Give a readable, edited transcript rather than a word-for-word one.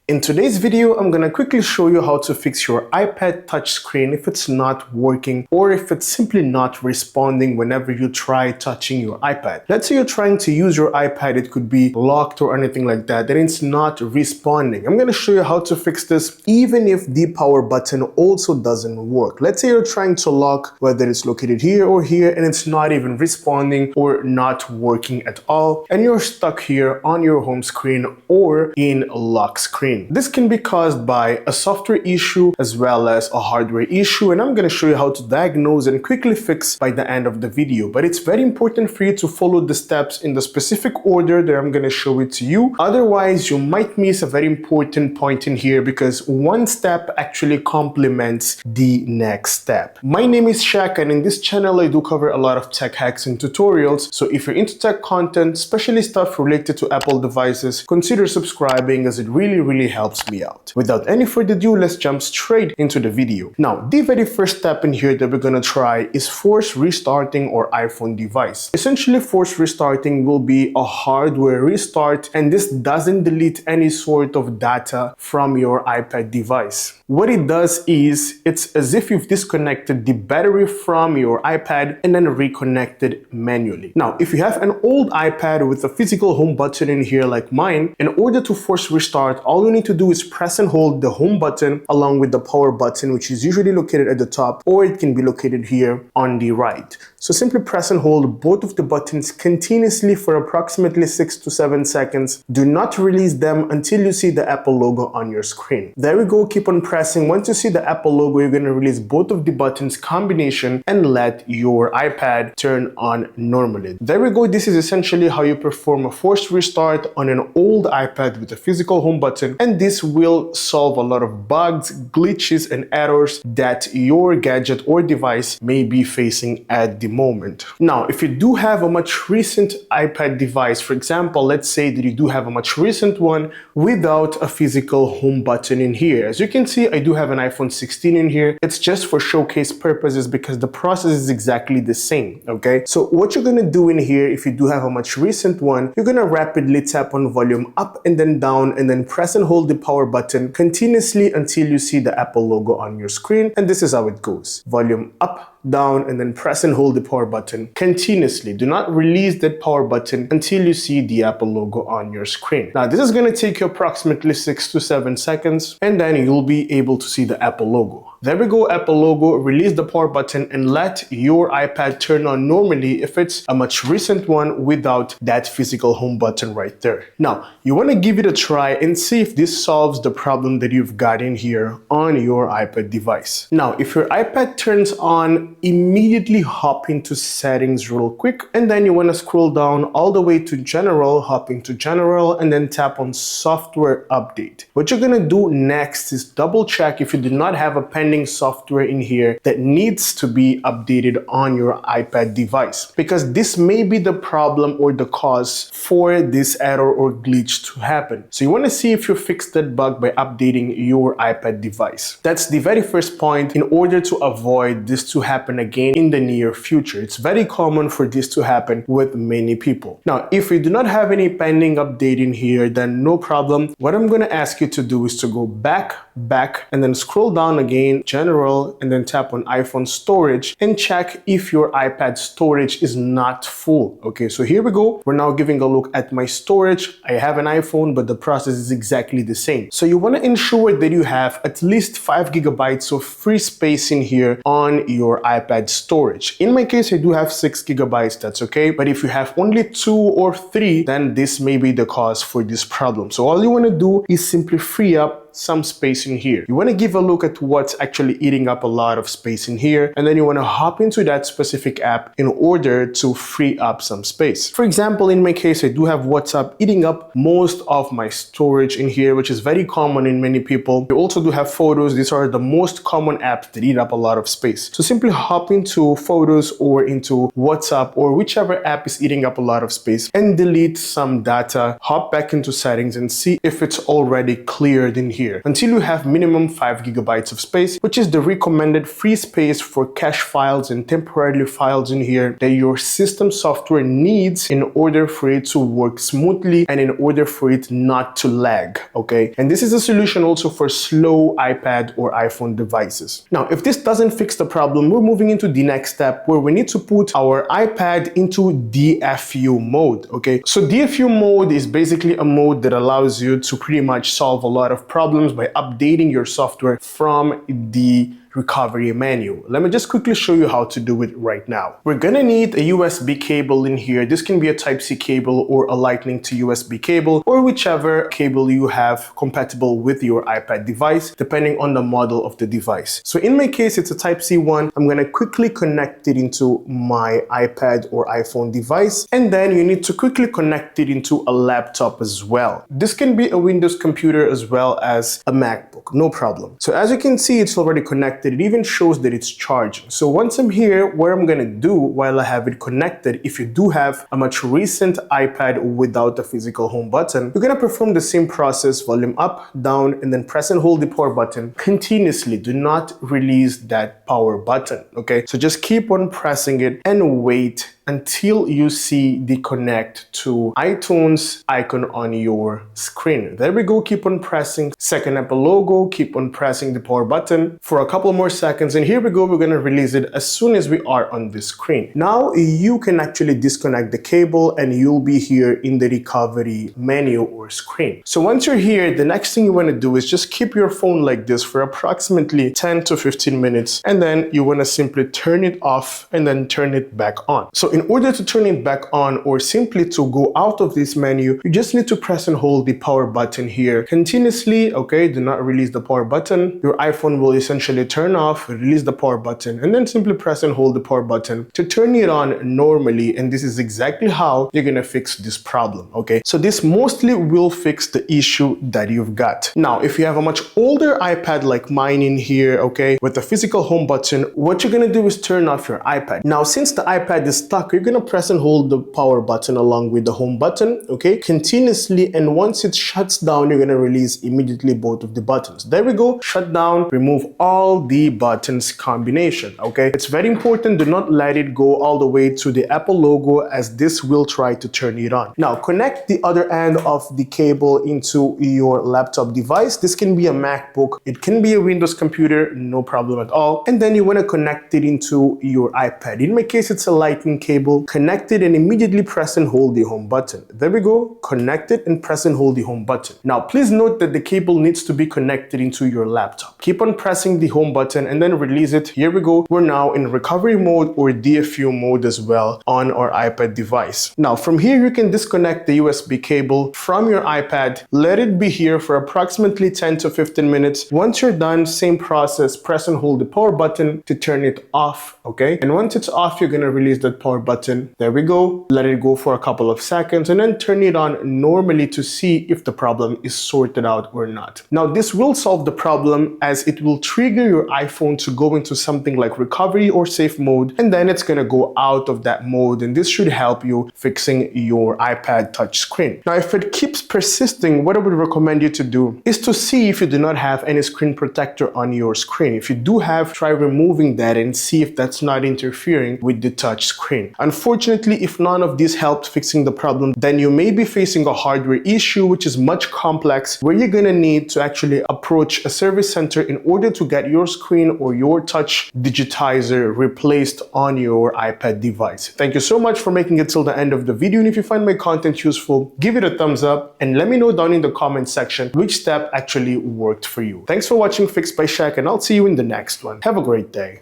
In today's video, I'm gonna quickly show you how to fix your iPad touchscreen if it's not working or if it's simply not responding whenever you try touching your iPad. Let's say you're trying to use your iPad, it could be locked or anything like that, then it's not responding. I'm gonna show you how to fix this even if the power button also doesn't work. Let's say you're trying to lock, whether it's located here or here, and it's not even responding or not working at all, and you're stuck here on your home screen or in lock screen. This can be caused by a software issue as well as a hardware issue, and I'm going to show you how to diagnose and quickly fix by the end of the video. But it's very important for you to follow the steps in the specific order that I'm going to show it to you. Otherwise, you might miss a very important point in here because one step actually complements the next step. My name is Shaq, and in this channel I do cover a lot of tech hacks and tutorials. So if you're into tech content, especially stuff related to Apple devices, consider subscribing as it really helps me out. Without any further ado, let's jump straight into the video. Now, the very first step in here that we're gonna try is force restarting our iPhone device. Essentially, force restarting will be a hardware restart, and this doesn't delete any sort of data from your iPad device. What it does is, it's as if you've disconnected the battery from your iPad and then reconnected manually. Now, if you have an old iPad with a physical home button in here like mine, in order to force restart, all you need to do is press and hold the home button along with the power button, which is usually located at the top, or it can be located here on the right. So simply press and hold both of the buttons continuously for approximately 6 to 7 seconds. Do not release them until you see the Apple logo on your screen. There we go, keep on pressing. Once you see the Apple logo, you're going to release both of the buttons combination and let your iPad turn on normally. There we go, this is essentially how you perform a forced restart on an old iPad with a physical home button, and this will solve a lot of bugs, glitches, and errors that your gadget or device may be facing at the moment. Now, if you do have a much recent iPad device, for example, let's say that you do have a much recent one without a physical home button in here. As you can see, I do have an iPhone 16 in here. It's just for showcase purposes because the process is exactly the same, okay? So what you're gonna do in here, if you do have a much recent one, you're gonna rapidly tap on volume up and then down and then press and hold the power button continuously until you see the Apple logo on your screen, and this is how it goes. Volume up, down, and then press and hold the power button continuously. Do not release that power button until you see the Apple logo on your screen. Now, this is going to take you approximately 6 to 7 seconds, and then you'll be able to see the Apple logo. There we go, Apple logo. Release the power button and let your iPad turn on normally if it's a much recent one without that physical home button right there. Now, you want to give it a try and see if this solves the problem that you've got in here on your iPad device. Now, if your iPad turns on, immediately hop into settings real quick, and then you want to scroll down all the way to general, hop into general, and then tap on software update. What you're going to do next is double check if you do not have a pending software in here that needs to be updated on your iPad device, because this may be the problem or the cause for this error or glitch to happen. So you want to see if you fixed that bug by updating your iPad device. That's the very first point in order to avoid this to happen again in the near future. It's very common for this to happen with many people. Now, if you do not have any pending update in here, then no problem. What I'm going to ask you to do is to go back, and then scroll down again, general, and then tap on iPhone storage and check if your iPad storage is not full. Okay, so here we go. We're now giving a look at my storage. I have an iPhone, but the process is exactly the same. So you want to ensure that you have at least 5 gigabytes of free space in here on your iPad storage. In my case, I do have 6 gigabytes. That's okay. But if you have only 2 or 3, then this may be the cause for this problem. So all you want to do is simply free up some space in here. You want to give a look at what's actually eating up a lot of space in here, and then you want to hop into that specific app in order to free up some space. For example, in my case, I do have WhatsApp eating up most of my storage in here, which is very common in many people. You also do have photos. These are the most common apps that eat up a lot of space. So simply hop into photos or into WhatsApp or whichever app is eating up a lot of space and delete some data. Hop back into settings and see if it's already cleared in here until you have minimum 5 gigabytes of space, which is the recommended free space for cache files and temporary files in here that your system software needs in order for it to work smoothly and in order for it not to lag, okay? And this is a solution also for slow iPad or iPhone devices. Now, if this doesn't fix the problem, we're moving into the next step where we need to put our iPad into DFU mode, okay? So DFU mode is basically a mode that allows you to pretty much solve a lot of problems by updating your software from the recovery menu. Let me just quickly show you how to do it right now. We're gonna need a USB cable in here. This can be a Type-C cable or a Lightning to USB cable, or whichever cable you have compatible with your iPad device, depending on the model of the device. So in my case, it's a Type-C one. I'm gonna quickly connect it into my iPad or iPhone device, and then you need to quickly connect it into a laptop as well. This can be a Windows computer as well as a MacBook, no problem. So as you can see, it's already connected. It even shows that it's charging. So once I'm here, what I'm gonna do while I have it connected, if you do have a much recent iPad without a physical home button, you're gonna perform the same process: volume up, down, and then press and hold the power button continuously. Do not release that power button, okay? So just keep on pressing it and wait until you see the connect to iTunes icon on your screen. There we go. Keep on pressing second Apple logo, keep on pressing the power button for a couple more seconds, and here we go. We're gonna release it as soon as we are on the screen. Now you can actually disconnect the cable and you'll be here in the recovery menu or screen. So once you're here, the next thing you wanna do is just keep your phone like this for approximately 10 to 15 minutes, and then you wanna simply turn it off and then turn it back on. So in order to turn it back on, or simply to go out of this menu, you just need to press and hold the power button here continuously, okay? Do not release the power button. Your iPhone will essentially turn off, release the power button, and then simply press and hold the power button to turn it on normally. And this is exactly how you're gonna fix this problem, okay? So this mostly will fix the issue that you've got. Now, if you have a much older iPad like mine in here, okay, with a physical home button, what you're gonna do is turn off your iPad. Now, since the iPad is stuck, you're gonna press and hold the power button along with the home button, okay, continuously, and once it shuts down, you're gonna release immediately both of the buttons. There we go. Shut down, remove all the buttons combination, okay? It's very important. Do not let it go all the way to the Apple logo, as this will try to turn it on. Now, connect the other end of the cable into your laptop device. This can be a MacBook, it can be a Windows computer, no problem at all. And then you wanna connect it into your iPad. In my case, it's a Lightning cable. Connect it and immediately press and hold the home button. There we go. Connect it and press and hold the home button. Now, please note that the cable needs to be connected into your laptop. Keep on pressing the home button and then release it. Here we go. We're now in recovery mode or DFU mode as well on our iPad device. Now, from here, you can disconnect the USB cable from your iPad. Let it be here for approximately 10 to 15 minutes. Once you're done, same process, press and hold the power button to turn it off, okay? And once it's off, you're gonna release that power button. There we go. Let it go for a couple of seconds and then turn it on normally to see if the problem is sorted out or not. Now, this will solve the problem, as it will trigger your iPhone to go into something like recovery or safe mode, and then it's gonna go out of that mode, and this should help you fixing your iPad touch screen. Now, if it keeps persisting, what I would recommend you to do is to see if you do not have any screen protector on your screen. If you do have, try removing that and see if that's not interfering with the touch screen. Unfortunately, if none of this helped fixing the problem, then you may be facing a hardware issue which is much complex, where you're gonna need to actually approach a service center in order to get your screen or your touch digitizer replaced on your iPad device. Thank you so much for making it till the end of the video, and if you find my content useful, give it a thumbs up and let me know down in the comment section which step actually worked for you. Thanks for watching Fixed by Shaq, and I'll see you in the next one. Have a great day.